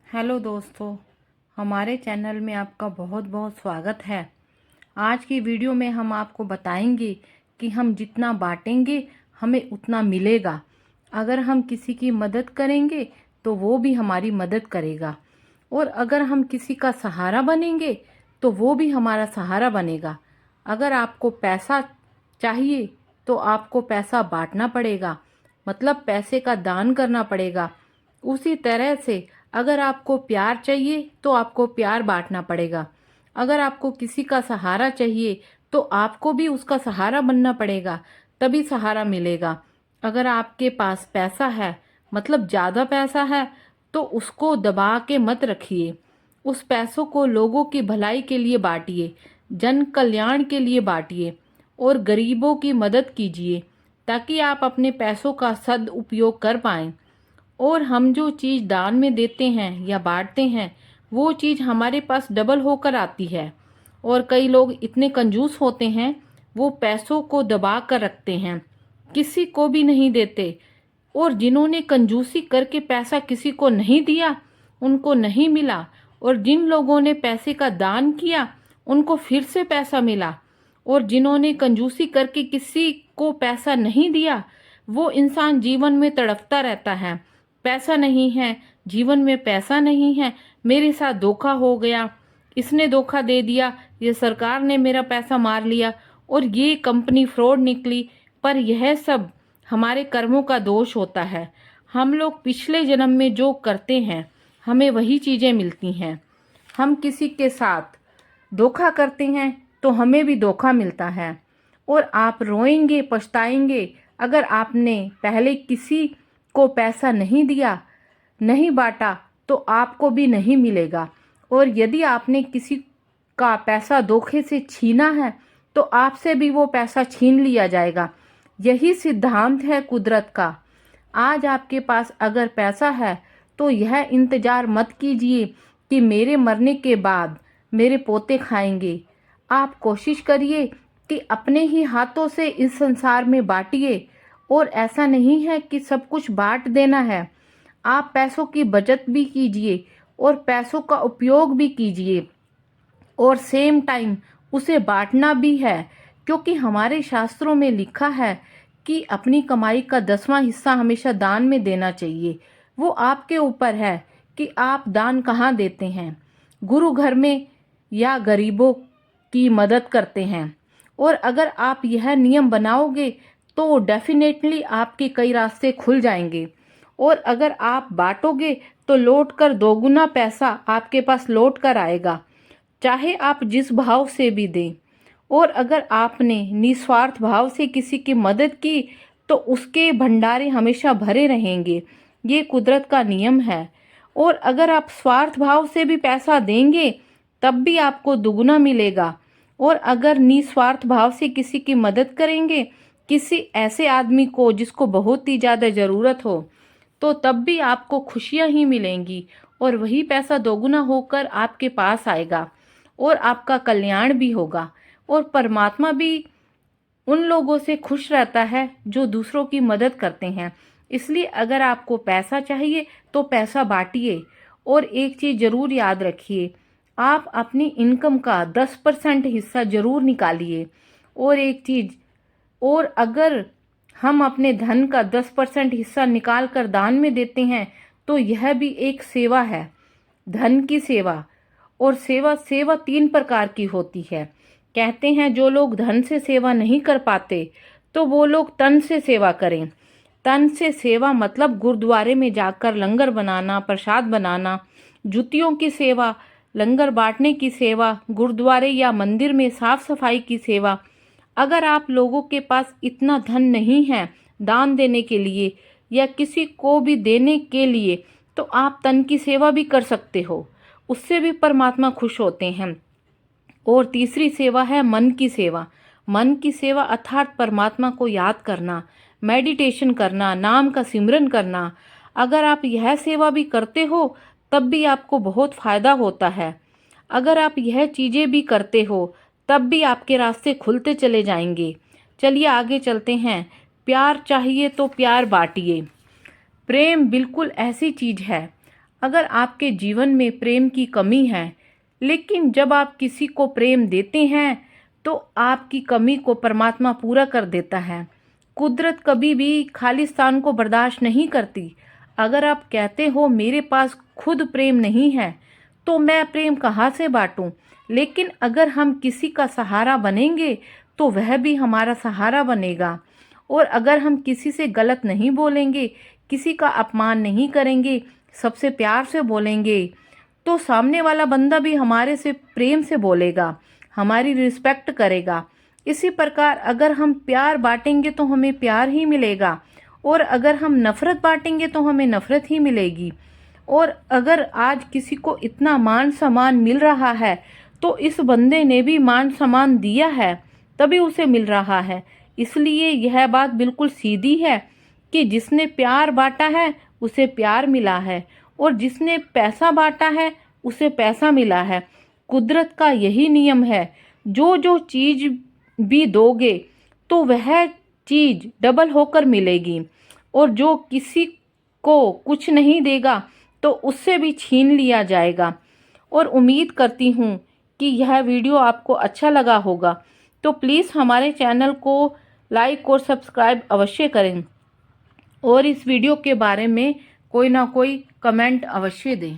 Hello दोस्तों, हमारे channel में आपका बहुत बहुत स्वागत है। आज की वीडियो में हम आपको बताएंगे कि हम जितना बांटेंगे हमें उतना मिलेगा। अगर हम किसी की मदद करेंगे तो वो भी हमारी मदद करेगा, और अगर हम किसी का सहारा बनेंगे तो वो भी हमारा सहारा बनेगा। अगर आपको पैसा चाहिए तो आपको पैसा बांटना पड़ेगा, मतलब पैसे का दान करना पड़ेगा। उसी तरह से अगर आपको प्यार चाहिए तो आपको प्यार बांटना पड़ेगा। अगर आपको किसी का सहारा चाहिए तो आपको भी उसका सहारा बनना पड़ेगा, तभी सहारा मिलेगा। अगर आपके पास पैसा है, मतलब ज़्यादा पैसा है, तो उसको दबा के मत रखिए। उस पैसों को लोगों की भलाई के लिए बांटिए, जन कल्याण के लिए बांटिए और गरीबों की मदद कीजिए, ताकि आप अपने पैसों का सदुपयोग कर पाएं। और हम जो चीज़ दान में देते हैं या बांटते हैं, वो चीज़ हमारे पास डबल होकर आती है। और कई लोग इतने कंजूस होते हैं, वो पैसों को दबा कर रखते हैं, किसी को भी नहीं देते। और जिन्होंने कंजूसी करके पैसा किसी को नहीं दिया, उनको नहीं मिला। और जिन लोगों ने पैसे का दान किया, उनको फिर से पैसा मिला। और जिन्होंने कंजूसी करके किसी को पैसा नहीं दिया, वो इंसान जीवन में तड़पता रहता है। पैसा नहीं है, जीवन में पैसा नहीं है, मेरे साथ धोखा हो गया, इसने धोखा दे दिया, ये सरकार ने मेरा पैसा मार लिया, और ये कंपनी फ्रॉड निकली। पर यह सब हमारे कर्मों का दोष होता है। हम लोग पिछले जन्म में जो करते हैं, हमें वही चीज़ें मिलती हैं। हम किसी के साथ धोखा करते हैं तो हमें भी धोखा मिलता है। और आप रोएंगे, पछताएंगे, अगर आपने पहले किसी को पैसा नहीं दिया, नहीं बांटा, तो आपको भी नहीं मिलेगा। और यदि आपने किसी का पैसा धोखे से छीना है, तो आपसे भी वो पैसा छीन लिया जाएगा। यही सिद्धांत है कुदरत का। आज आपके पास अगर पैसा है तो यह इंतजार मत कीजिए कि मेरे मरने के बाद मेरे पोते खाएंगे। आप कोशिश करिए कि अपने ही हाथों से इस संसार में बांटिए। और ऐसा नहीं है कि सब कुछ बांट देना है, आप पैसों की बचत भी कीजिए और पैसों का उपयोग भी कीजिए, और सेम टाइम उसे बांटना भी है। क्योंकि हमारे शास्त्रों में लिखा है कि अपनी कमाई का 10वां हिस्सा हमेशा दान में देना चाहिए। वो आपके ऊपर है कि आप दान कहाँ देते हैं, गुरु घर में या गरीबों की मदद करते हैं। और अगर आप यह नियम बनाओगे तो डेफिनेटली आपके कई रास्ते खुल जाएंगे। और अगर आप बांटोगे तो लौट कर दोगुना पैसा आपके पास लौट कर आएगा, चाहे आप जिस भाव से भी दें। और अगर आपने निस्वार्थ भाव से किसी की मदद की तो उसके भंडारे हमेशा भरे रहेंगे। ये कुदरत का नियम है। और अगर आप स्वार्थ भाव से भी पैसा देंगे तब भी आपको दुगना मिलेगा। और अगर निस्वार्थ भाव से किसी की मदद करेंगे, किसी ऐसे आदमी को जिसको बहुत ही ज़्यादा ज़रूरत हो, तो तब भी आपको खुशियाँ ही मिलेंगी। और वही पैसा दोगुना होकर आपके पास आएगा और आपका कल्याण भी होगा। और परमात्मा भी उन लोगों से खुश रहता है जो दूसरों की मदद करते हैं। इसलिए अगर आपको पैसा चाहिए तो पैसा बांटिए। और एक चीज़ ज़रूर याद रखिए, आप अपनी इनकम का 10% हिस्सा ज़रूर निकालिए। और एक चीज़ और, अगर हम अपने धन का 10% हिस्सा निकाल कर दान में देते हैं तो यह भी एक सेवा है, धन की सेवा। और सेवा 3 प्रकार की होती है। कहते हैं जो लोग धन से सेवा नहीं कर पाते तो वो लोग तन से सेवा करें। तन से सेवा मतलब गुरुद्वारे में जाकर लंगर बनाना, प्रसाद बनाना, जूतियों की सेवा, लंगर बांटने की सेवा, गुरुद्वारे या मंदिर में साफ सफाई की सेवा। अगर आप लोगों के पास इतना धन नहीं है दान देने के लिए या किसी को भी देने के लिए, तो आप तन की सेवा भी कर सकते हो, उससे भी परमात्मा खुश होते हैं। और तीसरी सेवा है मन की सेवा। मन की सेवा अर्थात परमात्मा को याद करना, मेडिटेशन करना, नाम का सिमरन करना। अगर आप यह सेवा भी करते हो तब भी आपको बहुत फायदा होता है। अगर आप यह चीज़ें भी करते हो तब भी आपके रास्ते खुलते चले जाएंगे। चलिए आगे चलते हैं। प्यार चाहिए तो प्यार बांटिए। प्रेम बिल्कुल ऐसी चीज है, अगर आपके जीवन में प्रेम की कमी है, लेकिन जब आप किसी को प्रेम देते हैं तो आपकी कमी को परमात्मा पूरा कर देता है। कुदरत कभी भी खालिस्तान को बर्दाश्त नहीं करती। अगर आप कहते हो मेरे पास खुद प्रेम नहीं है तो मैं प्रेम कहाँ से बांटूं, लेकिन अगर हम किसी का सहारा बनेंगे तो वह भी हमारा सहारा बनेगा। और अगर हम किसी से गलत नहीं बोलेंगे, किसी का अपमान नहीं करेंगे, सबसे प्यार से बोलेंगे, तो सामने वाला बंदा भी हमारे से प्रेम से बोलेगा, हमारी रिस्पेक्ट करेगा। इसी प्रकार अगर हम प्यार बांटेंगे तो हमें प्यार ही मिलेगा, और अगर हम नफरत बांटेंगे तो हमें नफरत ही मिलेगी। और अगर आज किसी को इतना मान सम्मान मिल रहा है तो इस बंदे ने भी मान सम्मान दिया है, तभी उसे मिल रहा है। इसलिए यह बात बिल्कुल सीधी है कि जिसने प्यार बांटा है उसे प्यार मिला है, और जिसने पैसा बांटा है उसे पैसा मिला है। कुदरत का यही नियम है, जो जो चीज भी दोगे तो वह चीज डबल होकर मिलेगी, और जो किसी को कुछ नहीं देगा तो उससे भी छीन लिया जाएगा। और उम्मीद करती हूँ कि यह वीडियो आपको अच्छा लगा होगा, तो प्लीज़ हमारे चैनल को लाइक और सब्सक्राइब अवश्य करें, और इस वीडियो के बारे में कोई ना कोई कमेंट अवश्य दें।